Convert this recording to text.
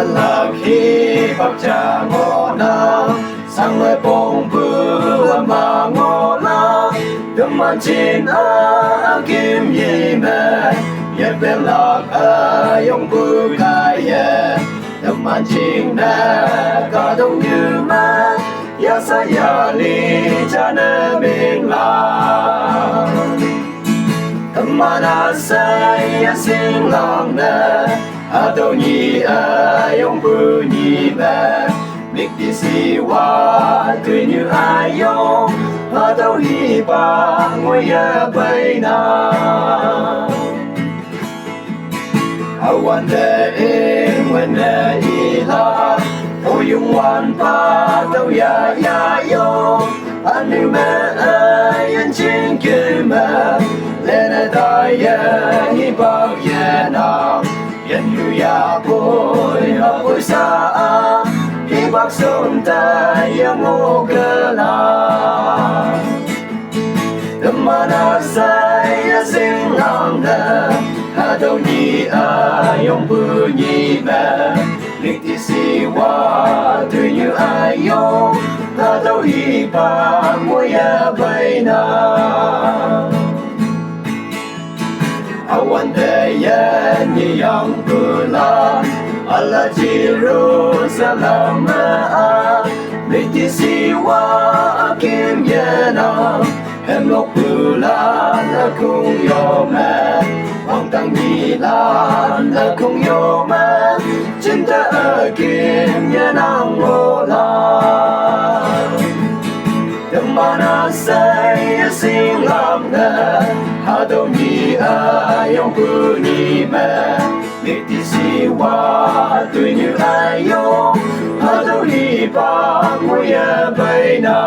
dân lạc khi bạc trà ngô na sang lời bông bưu mà ngô na đừng mang chín kim gì mẹ ye bên lạc yong bưu cái ye đừng mang chín nè cả đông như mẹ ya sa ya li cha nè mình la mana saya sing long na atau ni ayong bunyi ba mik di siwa tu như ayong atau hi ba ngôi ya bay na awan de in when na ila o yung wan pa tau ya yo anu me ayan ching ke me lên đại hi bao ye na yen yu ya boy ha boy sa hi bak som ta ya ngo ke la the mana sai ya sing lang da ha do ni yong bu ni ba lik ti si wa tu như ai yo ha do hi ba mo ya bai na awan daya ni yang pula ala Jerusalem miti siwa akim yena em lok pula na kung yo me bang tang ni la na kung yo me cinta akim yena ngola mana saya sing lam na hado ni ayong puni me miti siwa tu như ayong hado hi ba ngôi bay na